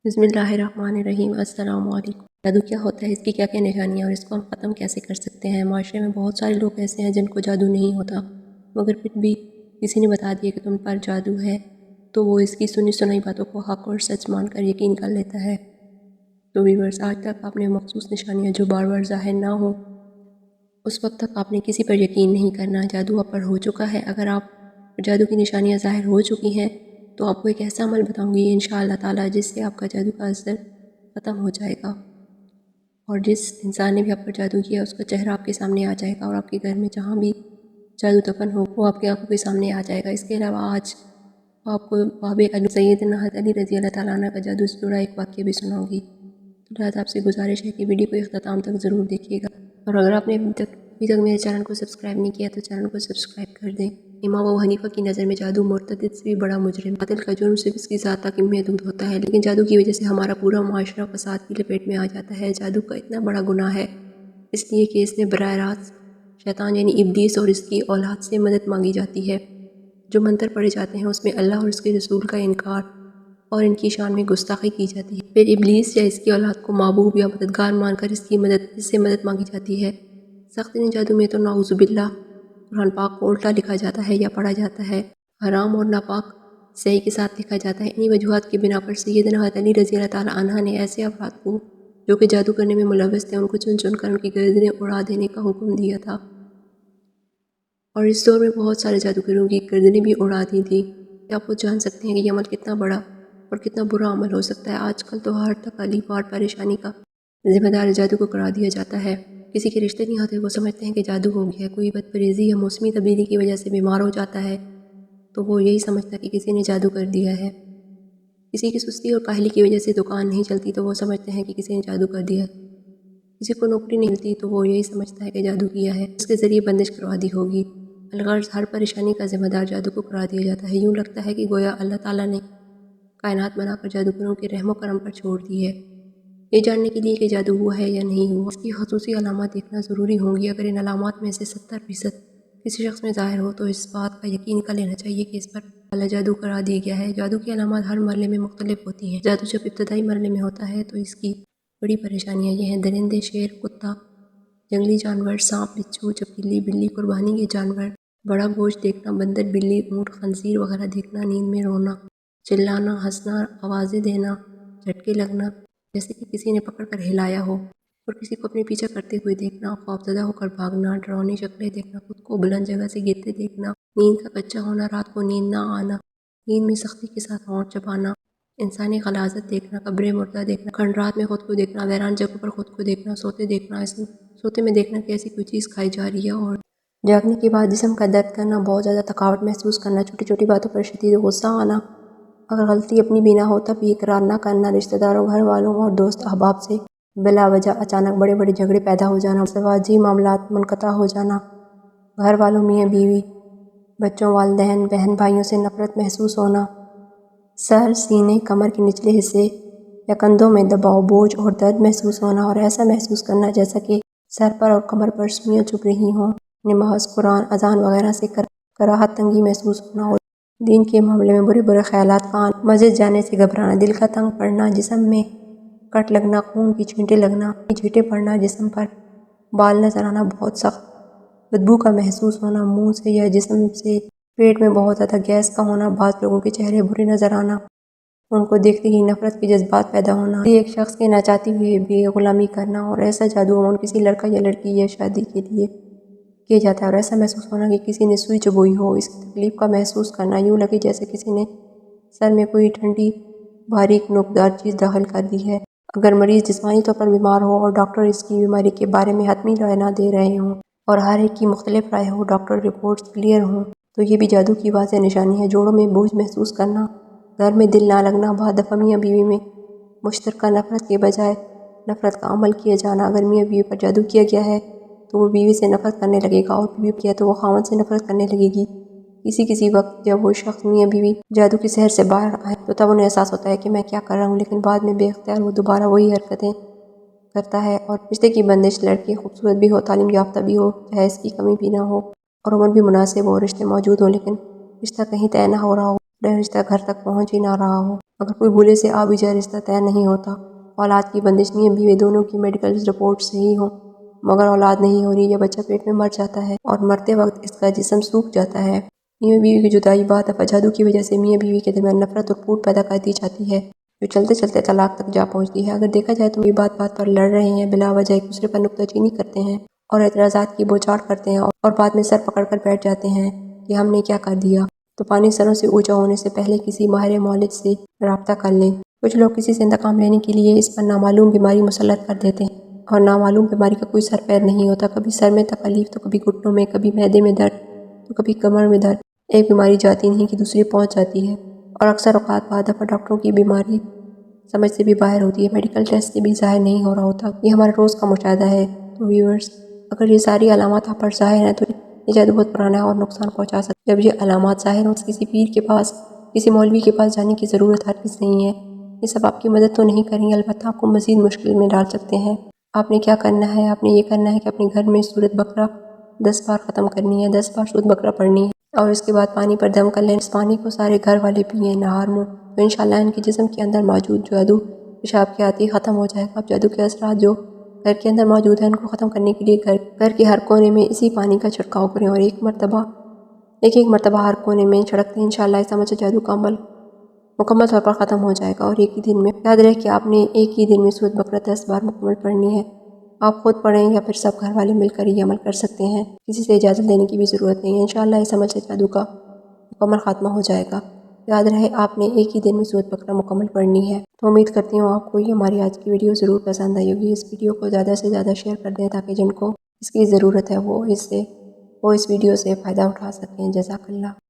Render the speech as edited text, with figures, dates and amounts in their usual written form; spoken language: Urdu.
بسم اللہ الرحمن الرحیم۔ السلام علیکم۔ جادو کیا ہوتا ہے، اس کی کیا کیا نشانیاں اور اس کو ہم ختم کیسے کر سکتے ہیں؟ معاشرے میں بہت سارے لوگ ایسے ہیں جن کو جادو نہیں ہوتا، مگر پھر بھی کسی نے بتا دیا کہ تم پر جادو ہے تو وہ اس کی سنی سنائی باتوں کو حق اور سچ مان کر یقین کر لیتا ہے۔ تو ویورز، آج تک آپ نے مخصوص نشانیاں جو بار بار ظاہر نہ ہوں اس وقت تک آپ نے کسی پر یقین نہیں کرنا۔ جادو آپ پر ہو چکا ہے، اگر آپ جادو کی نشانیاں ظاہر ہو چکی ہیں تو آپ کو ایک ایسا عمل بتاؤں گی انشاءاللہ تعالیٰ جس سے آپ کا جادو کا اثر ختم ہو جائے گا، اور جس انسان نے بھی آپ پر جادو کیا اس کا چہرہ آپ کے سامنے آ جائے گا، اور آپ کے گھر میں جہاں بھی جادو دفن ہو وہ آپ کی آنکھوں کے سامنے آ جائے گا۔ اس کے علاوہ آج آپ کو باب سیدنا حضرت علی رضی اللہ تعالیٰ عنہ کا جادو سے جڑا ایک واقعہ بھی سناؤں گی۔ تو لہٰذا آپ سے گزارش ہے کہ ویڈیو کو اختتام تک ضرور دیکھیے گا، اور اگر آپ نے ابھی تک میرے چینل کو سبسکرائب نہیں کیا تو چینل کو سبسکرائب کر دیں۔ امام ابو حنیفہ کی نظر میں جادو مرتد سے بھی بڑا مجرم، قاتل کا جرم صرف اس کی ذات تک محدود ہوتا ہے، لیکن جادو کی وجہ سے ہمارا پورا معاشرہ فساد کی لپیٹ میں آ جاتا ہے۔ جادو کا اتنا بڑا گناہ ہے اس لیے کہ اس میں براہ راست شیطان یعنی ابلیس اور اس کی اولاد سے مدد مانگی جاتی ہے۔ جو منتر پڑھے جاتے ہیں اس میں اللہ اور اس کے رسول کا انکار اور ان کی شان میں گستاخی کی جاتی ہے۔ پھر ابلیس یا اس کی اولاد کو معبود یا مددگار مان کر اس سے مدد مانگی جاتی ہے۔ سخت جادو میں تو نعوذ باللہ قرآن پاک کو الٹا لکھا جاتا ہے یا پڑھا جاتا ہے، حرام اور ناپاک صحیح کے ساتھ لکھا جاتا ہے۔ انہی وجوہات کی بنا پر سیدنا حضرت علی رضی اللہ تعالیٰ عنہ نے ایسے افراد کو جو کہ جادو کرنے میں ملوث تھے ان کو چن چن کر ان کی گردنیں اڑا دینے کا حکم دیا تھا، اور اس دور میں بہت سارے جادوگروں کی گردنیں بھی اڑا دی تھی۔ آپ کو جان سکتے ہیں کہ یہ عمل کتنا بڑا اور کتنا برا عمل ہو سکتا ہے۔ آج کل تو ہر تکلیف اور پریشانی کا ذمہ دار جادو کو قرار دیا جاتا ہے۔ کسی کے رشتے نہیں ہوتے، وہ سمجھتے ہیں کہ جادو ہو گیا۔ کوئی بدپریزی یا موسمی تبدیلی کی وجہ سے بیمار ہو جاتا ہے تو وہ یہی سمجھتا ہے کہ کسی نے جادو کر دیا ہے۔ کسی کی سستی اور کاہلی کی وجہ سے دکان نہیں چلتی تو وہ سمجھتے ہیں کہ کسی نے جادو کر دیا۔ کسی کو نوکری نہیں ملتی تو وہ یہی سمجھتا ہے کہ جادو کیا ہے، اس کے ذریعے بندش کروا دی ہوگی۔ الغرض ہر پریشانی کا ذمہ دار جادو کو قرار دیا جاتا ہے۔ یوں لگتا ہے کہ گویا اللہ تعالیٰ نے کائنات بنا کر جادوگروں کے رحم و کرم پر چھوڑ دی ہے، یہ جاننے کے لیے کہ جادو ہوا ہے یا نہیں ہوا۔ اس کی خصوصی علامات دیکھنا ضروری ہوں گی۔ اگر ان علامات میں سے 70% کسی شخص میں ظاہر ہو تو اس بات کا یقین کر لینا چاہیے کہ اس پر اللہ جادو کرا دیا گیا ہے۔ جادو کی علامات ہر مرحلے میں مختلف ہوتی ہیں۔ جادو جب ابتدائی مرحلے میں ہوتا ہے تو اس کی بڑی پریشانیاں یہ ہیں: درندے، شیر، کتا، جنگلی جانور، سانپ، بچھو، چپکلی، بلی، قربانی کے جانور، بڑا گوشت دیکھنا، بندر، بلی، اونٹ، خنزیر وغیرہ دیکھنا، نیند میں رونا، چلانا، ہنسنا، آوازیں دینا، جھٹکے لگنا جیسے کہ کسی نے پکڑ کر ہلایا ہو، اور کسی کو اپنے پیچھے کرتے ہوئے دیکھنا، خوفزدہ ہو کر بھاگنا، ڈراؤنی شکلیں دیکھنا، خود کو بلند جگہ سے گرتے دیکھنا، نیند کا کچا ہونا، رات کو نیند نہ آنا، نیند میں سختی کے ساتھ ہونٹ چبانا، انسانی غلاظت دیکھنا، قبر مردہ دیکھنا، کھنڈرات میں خود کو دیکھنا، ویران جگہوں پر خود کو دیکھنا، سوتے دیکھنا، سوتے میں دیکھنا کہ ایسی کوئی چیز کھائی جا رہی ہے، اور جاگنے کے بعد جسم کا درد کرنا، بہت زیادہ تھکاوٹ محسوس کرنا، چھوٹی چھوٹی باتوں پر شدید غصہ آنا، اگر غلطی اپنی بھی نہ ہو تب بھی اقرار نہ کرنا، رشتہ داروں، گھر والوں اور دوست احباب سے بلا وجہ اچانک بڑے بڑے جھگڑے پیدا ہو جانا، ازدواجی معاملات منقطع ہو جانا، گھر والوں، میاں بیوی، بچوں، والدین، بہن بھائیوں سے نفرت محسوس ہونا، سر، سینے، کمر کے نچلے حصے یا کندھوں میں دباؤ، بوجھ اور درد محسوس ہونا، اور ایسا محسوس کرنا جیسا کہ سر پر اور کمر پر سوئیاں چبھ رہی ہوں، نماز، قرآن، اذان وغیرہ سے کراہت تنگی محسوس ہونا، اور دین کے معاملے میں برے برے خیالات کا آنا، مسجد جانے سے گھبرانا، دل کا تنگ پڑنا، جسم میں کٹ لگنا، خون کی چھینٹیں لگنا، چھینٹیں پڑنا، جسم پر بال نظر آنا، بہت سخت بدبو کا محسوس ہونا، منہ سے یا جسم سے پیٹ میں بہت زیادہ گیس کا ہونا، بعض لوگوں کے چہرے برے نظر آنا، ان کو دیکھتے ہی نفرت کے جذبات پیدا ہونا، ایک شخص کے نہ چاہتے ہوئے بھی غلامی کرنا، اور ایسا جادو عموماً کسی لڑکا یا لڑکی یا شادی کے لیے کیا جاتا ہے، اور ایسا محسوس ہونا کہ کسی نے سوئی چبوئی ہو، اس کی تکلیف کا محسوس کرنا، یوں لگے جیسے کسی نے سر میں کوئی ٹھنڈی باریک نوکدار چیز داخل کر دی ہے۔ اگر مریض جسمانی طور پر بیمار ہو اور ڈاکٹر اس کی بیماری کے بارے میں حتمی رائے نہ دے رہے ہوں اور ہر ایک کی مختلف رائے ہو، ڈاکٹر رپورٹس کلیئر ہوں، تو یہ بھی جادو کی واضح نشانی ہے۔ جوڑوں میں بوجھ محسوس کرنا، گھر میں دل نہ لگنا، بعد دفعہ میاں بیوی میں مشترکہ نفرت کے بجائے نفرت کا عمل کیا جانا، اگر میاں بیوی پر جادو کیا گیا ہے تو وہ بیوی سے نفرت کرنے لگے گا، اور بیوی کیا تو وہ خاوند سے نفرت کرنے لگے گی۔ کسی وقت جب وہ شخص میاں بیوی جادو کی سحر سے باہر آئے تو تب انہیں احساس ہوتا ہے کہ میں کیا کر رہا ہوں، لیکن بعد میں بے اختیار وہ دوبارہ وہی حرکتیں کرتا ہے، اور رشتے کی بندش، لڑکی خوبصورت بھی ہو، تعلیم یافتہ بھی ہو، جہیز کی کمی بھی نہ ہو اور عمر بھی مناسب ہو، رشتے موجود ہوں لیکن رشتہ کہیں طے نہ ہو رہا ہو، رشتہ گھر تک پہنچ ہی نہ رہا ہو، اگر کوئی بھولے سے آ بھی جائے رشتہ طے نہیں ہوتا، اولاد کی بندش میاں بیوی دونوں کی میڈیکل رپورٹ صحیح ہو مگر اولاد نہیں ہو رہی یا بچہ پیٹ میں مر جاتا ہے اور مرتے وقت اس کا جسم سوکھ جاتا ہے، میاں بیوی کی جدائی بعد دفعہ جادو کی وجہ سے میاں بیوی کے درمیان نفرت اور پھوٹ پیدا کر دی جاتی ہے جو چلتے چلتے طلاق تک جا پہنچتی ہے۔ اگر دیکھا جائے تو یہ بات بات پر لڑ رہے ہیں، بلا وجہ ایک دوسرے پر نکتہ چینی کرتے ہیں اور اعتراضات کی بوچھاڑ کرتے ہیں اور بعد میں سر پکڑ کر بیٹھ جاتے ہیں کہ ہم نے کیا کر دیا، تو پانی سروں سے اونچا ہونے سے پہلے کسی ماہر معالج سے رابطہ کر لیں۔ کچھ لوگ کسی سے انتقام لینے کے لیے اس پر نامعلوم بیماری مسلط کر دیتے ہیں اور نامعلوم بیماری کا کوئی سر پیر نہیں ہوتا، کبھی سر میں تکلیف تو کبھی گھٹنوں میں، کبھی معدے میں درد تو کبھی کمر میں درد، ایک بیماری جاتی نہیں کہ دوسری پہنچ جاتی ہے اور اکثر اوقات بعد دفعہ ڈاکٹروں کی بیماری سمجھ سے بھی باہر ہوتی ہے، میڈیکل ٹیسٹ سے بھی ظاہر نہیں ہو رہا ہوتا، یہ ہمارا روز کا مشاہدہ ہے۔ تو ویورز، اگر یہ ساری علامات آپ پر ظاہر ہیں تو یہ جادو بہت پرانا ہے اور نقصان پہنچا سکتا ہے۔ جب یہ علامات ظاہر ہوں تو کسی پیر کے پاس، کسی مولوی کے پاس جانے کی ضرورت ہرگز نہیں ہے، یہ سب آپ کی مدد تو نہیں کریں گے، البتہ آپ کو مزید مشکل میں ڈال سکتے ہیں۔ آپ نے کیا کرنا ہے؟ آپ نے یہ کرنا ہے کہ اپنے گھر میں سورۃ بقرہ 10 بار ختم کرنی ہے، 10 بار سورۃ بقرہ پڑھنی ہے اور اس کے بعد پانی پر دم کر لیں، اس پانی کو سارے گھر والے پئیں نہار منہ، تو انشاءاللہ ان کے جسم کے اندر موجود جادو پیشاب کے آتے ہی ختم ہو جائے گا۔ اب جادو کے اثرات جو گھر کے اندر موجود ہیں ان کو ختم کرنے کے لیے گھر کے ہر کونے میں اسی پانی کا چھڑکاؤ کریں اور ایک مرتبہ ہر کونے میں چھڑکتے ہیں، انشاءاللہ اس عمل سے جادو کا عمل مکمل طور پر ختم ہو جائے گا اور ایک ہی دن میں، یاد رہے کہ آپ نے ایک ہی دن میں سورۃ بقرہ 10 بار مکمل پڑھنی ہے۔ آپ خود پڑھیں یا پھر سب گھر والے مل کر یہ عمل کر سکتے ہیں، کسی سے اجازت لینے کی بھی ضرورت نہیں ہے، انشاءاللہ اس عمل سے جادو کا مکمل خاتمہ ہو جائے گا۔ یاد رہے آپ نے ایک ہی دن میں سورۃ بقرہ مکمل پڑھنی ہے۔ تو امید کرتی ہوں آپ کو یہ ہماری آج کی ویڈیو ضرور پسند آئی ہوگی۔ اس ویڈیو کو زیادہ سے زیادہ شیئر کر دیں تاکہ جن کو اس کی ضرورت ہے وہ اس ویڈیو سے فائدہ اٹھا سکیں۔ جزاک اللہ۔